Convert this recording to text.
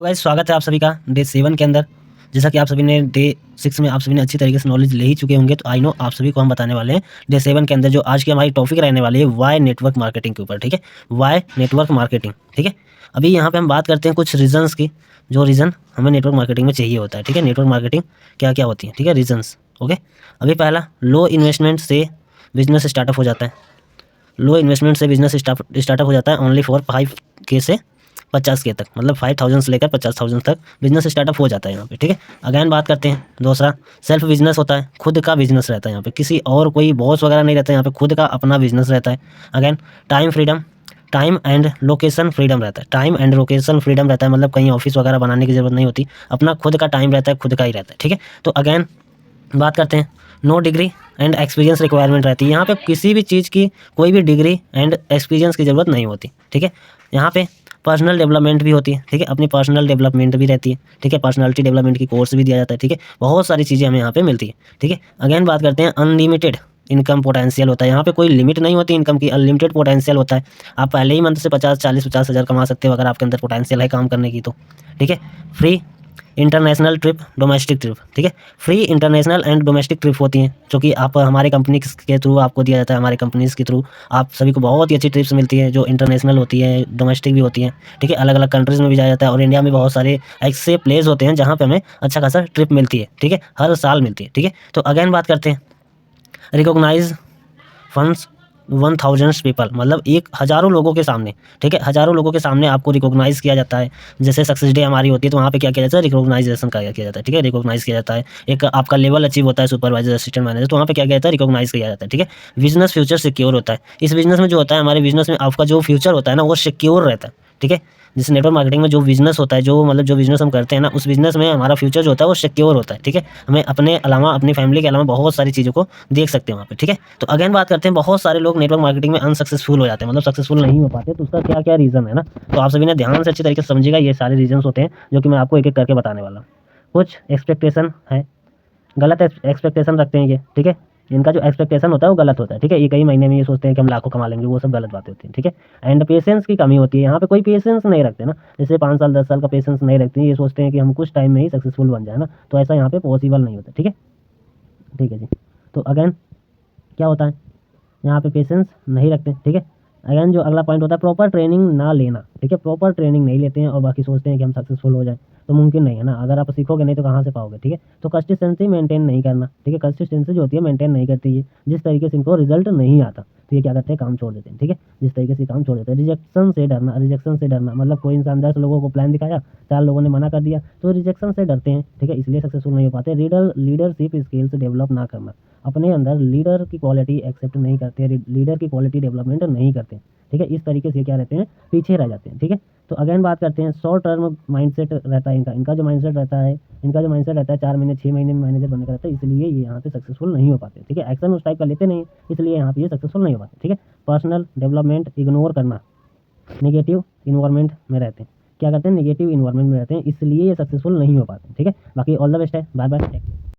तो गाइस स्वागत है आप सभी का डे 7 के अंदर। जैसा कि आप सभी ने डे 6 में आप सभी ने अच्छी तरीके से नॉलेज ले ही चुके होंगे, तो आई नो आप सभी को हम बताने वाले हैं डे 7 के अंदर जो आज की हमारी टॉपिक रहने वाली है वाई नेटवर्क मार्केटिंग के ऊपर। ठीक है, वाई नेटवर्क मार्केटिंग। ठीक है, अभी यहाँ पे हम बात करते हैं कुछ रीजंस की, जो रीज़न हमें नेटवर्क मार्केटिंग में चाहिए होता है। ठीक है, नेटवर्क मार्केटिंग क्या क्या होती है, ठीक है, रीजंस। ओके, अभी पहला, लो इन्वेस्टमेंट से बिजनेस स्टार्टअप हो जाता है। लो इन्वेस्टमेंट से बिजनेस स्टार्टअप हो जाता है ओनली फॉर 5K से 50K तक, मतलब 5,000 से लेकर 50,000 तक बिजनेस स्टार्टअप हो जाता है यहाँ पे। ठीक है, अगेन बात करते हैं दूसरा, सेल्फ बिजनेस होता है, खुद का बिजनेस रहता है यहाँ पे, किसी और कोई बॉस वगैरह नहीं रहता है यहाँ पे, खुद का अपना बिजनेस रहता है। Again time freedom, time and location freedom रहता है, टाइम एंड लोकेशन फ्रीडम रहता है, मतलब कहीं ऑफिस वगैरह बनाने की जरूरत नहीं होती, अपना खुद का टाइम रहता है, खुद का ही रहता है। ठीक है, तो अगेन बात करते हैं, no degree and experience requirement रहती है यहाँ पे, किसी भी चीज़ की कोई भी डिग्री एंड एक्सपीरियंस की ज़रूरत नहीं होती। ठीक है, यहाँ पे पर्सनल डेवलपमेंट भी होती है। ठीक है, अपनी पर्सनल डेवलपमेंट भी रहती है। ठीक है, पर्सनालिटी डेवलपमेंट की कोर्स भी दिया जाता है। ठीक है, बहुत सारी चीज़ें हमें यहाँ पे मिलती है। ठीक है, अगेन बात करते हैं, अनलिमिटेड इनकम पोटेंशियल होता है यहाँ पे, कोई लिमिट नहीं होती इनकम की, अनलिमिटेड पोटेंशियल होता है। आप पहले ही मंथ से 50 40 50 हज़ार कमा सकते हो अगर आपके अंदर पोटेंशियल है काम करने की तो। ठीक है, free international trip, domestic trip. ठीक है, free international and domestic trip होती हैं, जो कि आप हमारे कंपनी के थ्रू आपको दिया जाता है, हमारे कंपनीज़ के थ्रू आप सभी को बहुत ही अच्छी ट्रिप्स मिलती है, जो इंटरनेशनल होती है, डोमेस्टिक भी होती हैं। ठीक है, अलग अलग कंट्रीज़ में भी जाया जाता है, और इंडिया में बहुत सारे ऐसे प्लेस होते हैं जहाँ पे हमें अच्छा खासा ट्रिप मिलती है। ठीक है, हर साल मिलती है। ठीक है, तो अगेन बात करते हैं, रिकॉग्नाइज फंड्स 1000 पीपल, मतलब एक हज़ारों लोगों के सामने। ठीक है, हज़ारों लोगों के सामने आपको रिकॉग्नाइज़ किया जाता है। जैसे सक्सेस डे हमारी होती है, तो वहाँ पे क्या किया जाता है, रिकॉग्नाइजेशन का किया जाता है। ठीक है, रिकॉग्नाइज़ किया जाता है, एक आपका लेवल अचीव होता है, सुपरवाइजर असिस्टेंट मैनेजर, तो वहाँ पे क्या किया जाता है, रिकॉग्नाइज़ किया जाता है। ठीक है, बिजनेस फ्यूचर सिक्योर होता है, इस बिजनेस में जो होता है, हमारे बिजनेस में आपका जो फ्यूचर होता है ना, वो सिक्योर रहता है। ठीक है, जैसे नेटवर्क मार्केटिंग में जो बिजनेस होता है, जो मतलब जो बिजनेस हम करते हैं ना, उस बिजनेस में हमारा फ्यूचर जो होता है वो सिक्योर होता है। ठीक है, हमें अपने अलावा, अपनी फैमिली के अलावा बहुत सारी चीज़ों को देख सकते हैं वहाँ पे। ठीक है, तो अगेन बात करते हैं, बहुत सारे लोग नेटवर्क मार्केटिंग में अनसक्सेसफुल हो जाते हैं, मतलब सक्सेसफुल नहीं हो पाते, तो उसका क्या क्या रीज़न है ना, तो आप सभी ने ध्यान से अच्छी तरीके से समझिएगा। ये सारे रीजंस होते हैं जो कि मैं आपको एक एक करके बताने वाला हूँ। कुछ एक्सपेक्टेशन है, गलत एक्सपेक्टेशन रखते हैं ये। ठीक है, इनका जो एक्सपेक्टेशन होता है वो गलत होता है। ठीक है, ये कई महीने में ये सोचते हैं कि हम लाखों कमा लेंगे, वो सब गलत बातें होती हैं। ठीक है, एंड पेशेंस की कमी होती है, यहाँ पे कोई पेशेंस नहीं रखते ना, जैसे 5 साल 10 साल का पेशेंस नहीं रखते हैं, ये सोचते हैं कि हम कुछ टाइम में ही सक्सेसफुल बन जाए ना, तो ऐसा यहाँ पे पॉसिबल नहीं होता। ठीक है, ठीक है जी, तो अगेन क्या होता है, यहाँ पे पेशेंस नहीं रखते। ठीक है, अगेन जो अगला पॉइंट होता है, प्रॉपर ट्रेनिंग ना लेना। ठीक है, प्रॉपर ट्रेनिंग नहीं लेते हैं और बाकी सोचते हैं कि हम सक्सेसफुल हो जाए, तो मुमकिन नहीं है ना, अगर आप सीखोगे नहीं तो कहाँ से पाओगे। ठीक है, तो कंसिस्टेंसी मेंटेन नहीं करना। ठीक है, कंसिस्टेंसी जो होती है मेंटेन नहीं करती है, जिस तरीके से इनको रिजल्ट नहीं आता तो ये क्या करते हैं, काम छोड़ देते हैं। ठीक है, जिस तरीके से काम छोड़ देते हैं, रिजेक्शन से डरना, रिजेक्शन से डरना, मतलब कोई इंसान 10 लोगों को प्लान दिखाया, 4 लोगों ने मना कर दिया, तो रिजेक्शन से डरते हैं। ठीक है, इसलिए सक्सेसफुल नहीं हो पाते। लीडरशिप स्किल्स डेवलप ना करना, अपने अंदर लीडर की क्वालिटी एक्सेप्ट नहीं करते, लीडर की क्वालिटी डेवलपमेंट नहीं करते। ठीक है, इस तरीके से क्या रहते हैं, पीछे रह जाते हैं। ठीक है, तो अगेन बात करते हैं, शॉर्ट टर्म माइंडसेट रहता है इनका, इनका जो माइंडसेट रहता है, इनका जो माइंडसेट रहता है 4 महीने 6 महीने में मैनेजर बनने का रहता है, इसलिए ये यहाँ पे सक्सेसफुल नहीं हो पाते। ठीक है, एक्शन उस टाइप का लेते नहीं, इसलिए यहाँ पे ये सक्सेसफुल नहीं हो पाते। ठीक है, पर्सनल डेवलपमेंट इग्नोर करना, नेगेटिव इन्वायरमेंट में रहते हैं, क्या करते हैं, नेगेटिव इन्वायरमेंट में रहते हैं, इसलिए ये सक्सेसफुल नहीं हो पाते। ठीक है, बाकी ऑल द बेस्ट है, बाय बाय।